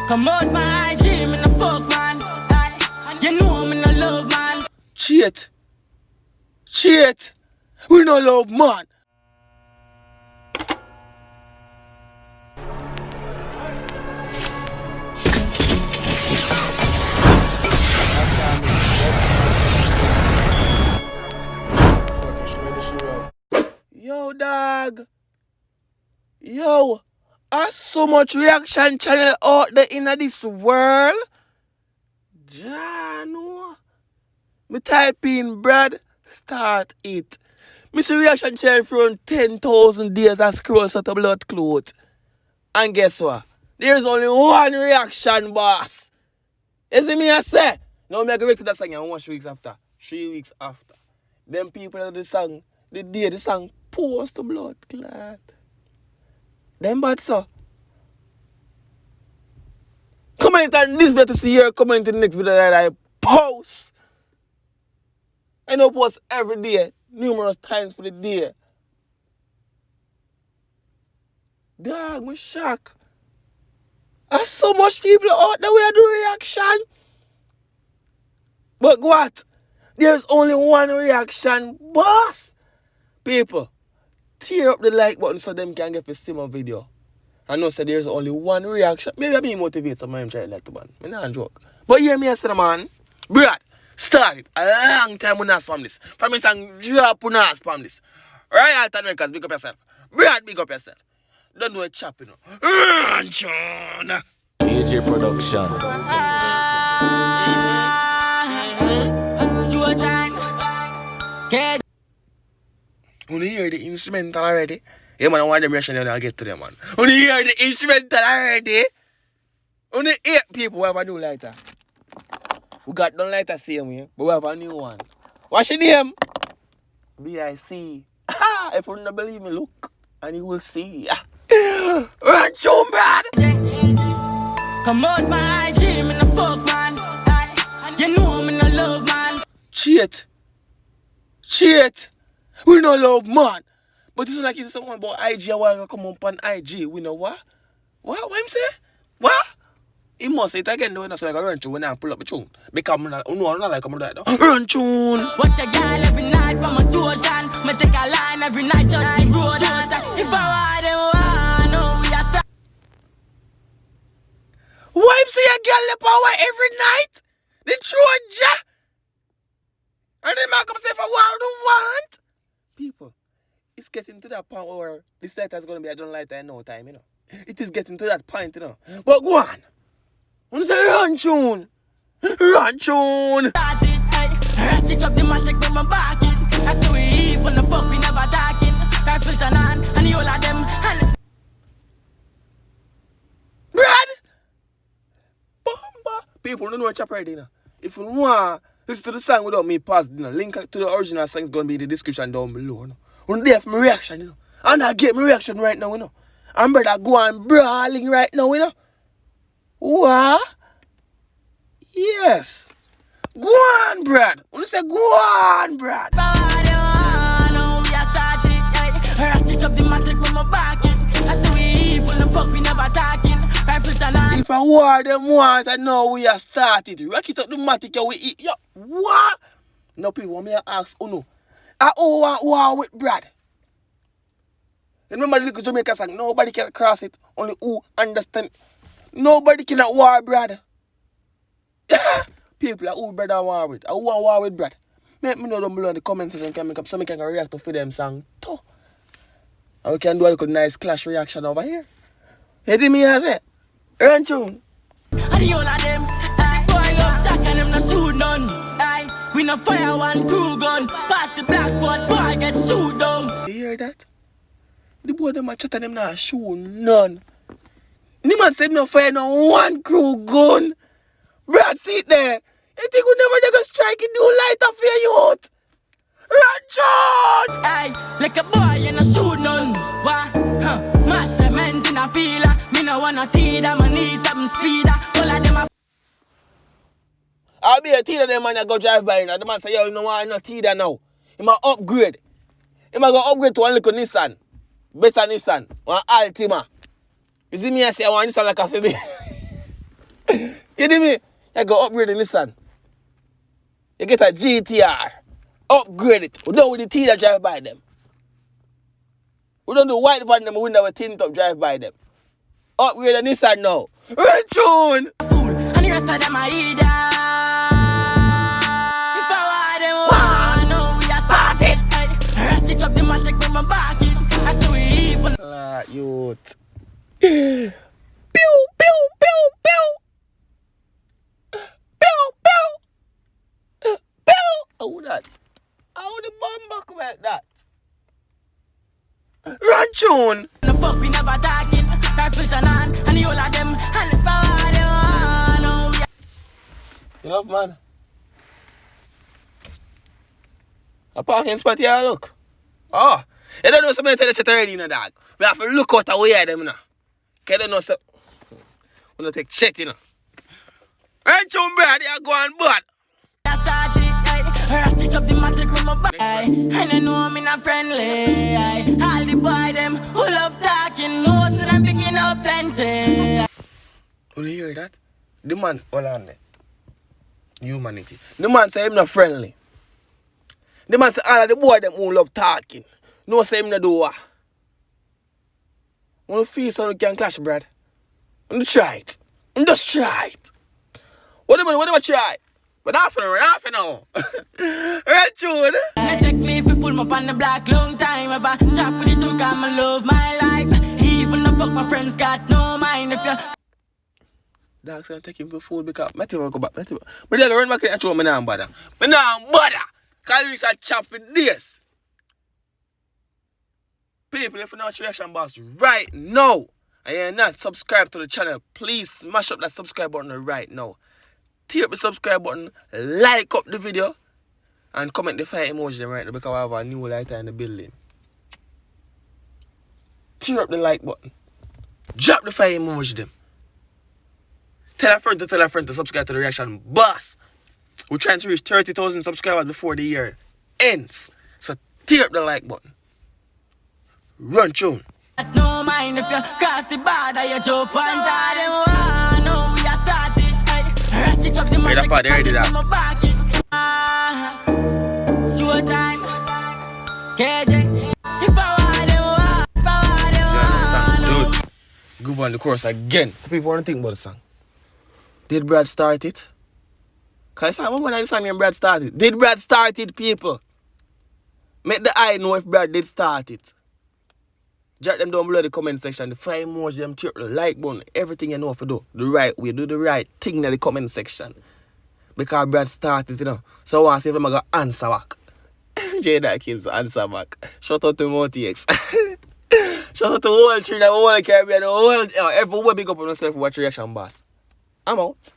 Come out my IG, me no fuck man. You know me no love man. Cheat. We no love man. Yo, dog. Yo, there's so much reaction channel out there in this world. Jano. Me type in Brad, start it. Me see reaction channel from 10,000 days I scroll out of blood clot. And guess what? There's only one reaction, boss. You see me I say? Now me I go back to that song and 1 weeks after. 3 weeks after. Them people of the song, the song post to blood clot. Them bad so. Comment on this video to see your comment in the next video that I post. I know post every day, numerous times for the day. Dog, me shock. There's so much people out there where do reaction. But what? There's only one reaction, boss. People, tear up the like button so them can get to see my video. I know say there's only one reaction. Maybe I be motivated some man try like to man. I not joke. But hear me say man. Brad, start it. A long time we not spam this. From me saying drop we not spam this. Right Americans, big up yourself. Brad, big up yourself. Don't do a chop, you know. Run, John. AJ Production. When you hear the instrumental already, yeah man, I want them reaction and I'll get to them man. When you hear the instrumental already, when you hear people who have a new lighter. We got no lighter same way, but we have a new one. What's your name? BIC. If you don't believe me, look, and you will see. Run, show, Brad. Come out my IG, me no fuck man. You know me no love man. Cheat. We no love man. But it's like it's someone about IG. I want to come up on IG. We know what? What him say? What? He must say it again though, so I can run through when I pull up the tune. Because I'm not like I'm like that. Run tune. Watch a girl every night from my Trojan. Me take a line every night touch the road. If I want them, no, we are start. Why him say a girl the power every night? The Trojan. And then man come say if I want. People, it's getting to that point where this letter is going to be a done lighter in no time, you know. It is getting to that point, you know. But go on. When say run tune. Run tune. Ratchet up the match like my back in. I say we eat when the fuck we never talking. Rifle turn on and you all of them. Brad! Bomba. People don't know what chop right now. If you want listen to the song without me pause, you know, link to the original song is going to be in the description down below, you know. When they have my reaction, you know. And I get my reaction right now, you know. And brother go on brawling right now, you know. What? Yes. Go on, Brad. When you say go on, Brad. If I war them want, I know we are started. Rock it up the matic we eat. Yo, what? No people want me to ask Uno. I want war with Brad. Remember the little Jamaican song? Nobody can cross it. Only who understand. Nobody can war Brad. People are who brother war with. I want war with Brad. Make me know down below in the comment section can make up so I can react to them song too. And we can do a little nice clash reaction over here. You see me I say? Run tune. And the all of them, boy love talk and them no shoot none. We no fire one crew gun. Pass the black one, boy get shoot down. You hear that? The boy them a chat and them not shoot none. The man said no fire no one crew gun. Brad, see it there. You think we never go strike a new light off your youth? Run tune. Hey, like a boy you no shoot none. What? Master men's in a feeler. Me no wanna tea them, I need some speeder. All of them are I'll be a tea them man that go drive by now. The man say, yo, you know what, I no tea that now. He might upgrade. He might go upgrade to one little Nissan. Better Nissan. One Altima. You see me I say I want Nissan like a baby. You do me? You go upgrade the Nissan. You get a GTR. Upgrade it. We done with the T that drive by them. We don't do white van them, we window with tint up drive by them. Upgrade the Nissan now. Run tune! Fool, and the rest of them are either. If I want them, know we are started. Ratchet up the matic with my back in. I say we even. Youth. Pew, pew, pew, pew. Pew, pew. Pew. How that? How the bomb back like that? Run tune! The fuck we never talking. Rifle turn on, and the whole of them. And if I want them, know we are. You love man? A parking spot here, look. Oh, you don't know somebody tell the chat already, you know, dog. We have to look out away at them, you know. Because they know so. We don't take shit, you know. Run tune, bro, they are going bad. I started, ratchet up the matic with my back. And I know I'm not friendly. All the boy them who love talking, know so them picking up plenty. Oh, you hear that? The man, hold on there. Humanity. The man say him not friendly. The man say all of the boy them who love talking. No say him not do what. When you feel something can clash, Brad. And try it. And just try it. What do you try? But half an hour. Right, tune. They take me if you fool me on the block long time. Ever shop with the two, come and love my life. Even the fuck my friends got no mind if you. Dog say take him for fool because I never go back. But they go run back and show me now bother. Me now bother. Cause we start chop for this. People, if you're not reaction boss right now and you're not subscribed to the channel, please smash up that subscribe button right now. Tear up the subscribe button, like up the video, and comment the fire emoji right now because I have a new lighter in the building. Tear up the like button. Drop the fire emoji them. Tell a friend to subscribe to the reaction boss. We're trying to reach 30,000 subscribers before the year ends. So tear up the like button. Run tune. No mind if you cross the border, you jump on them. No, we are started. Ratchet up the Wait, that part, they already did that. Showtime. KJ. If I want them, Dude, go on the chorus again. So people want to think about the song. Did Brad start it? Because I remember when the song named Brad started. Did Brad start it, people? Make the eye know if Brad did start it. Drop them down below in the comment section. The fire emoji, them tear the like button. Everything you know if you do. The right way. Do the right thing in the comment section. Because Brad started, you know. So I want to see if I'm going to answer back. J.D. Kids answer back. Shout out to MoTX. Shout out to the whole tree, the whole Caribbean, the whole... everyone big up on yourself for watch reaction, boss. I'm out.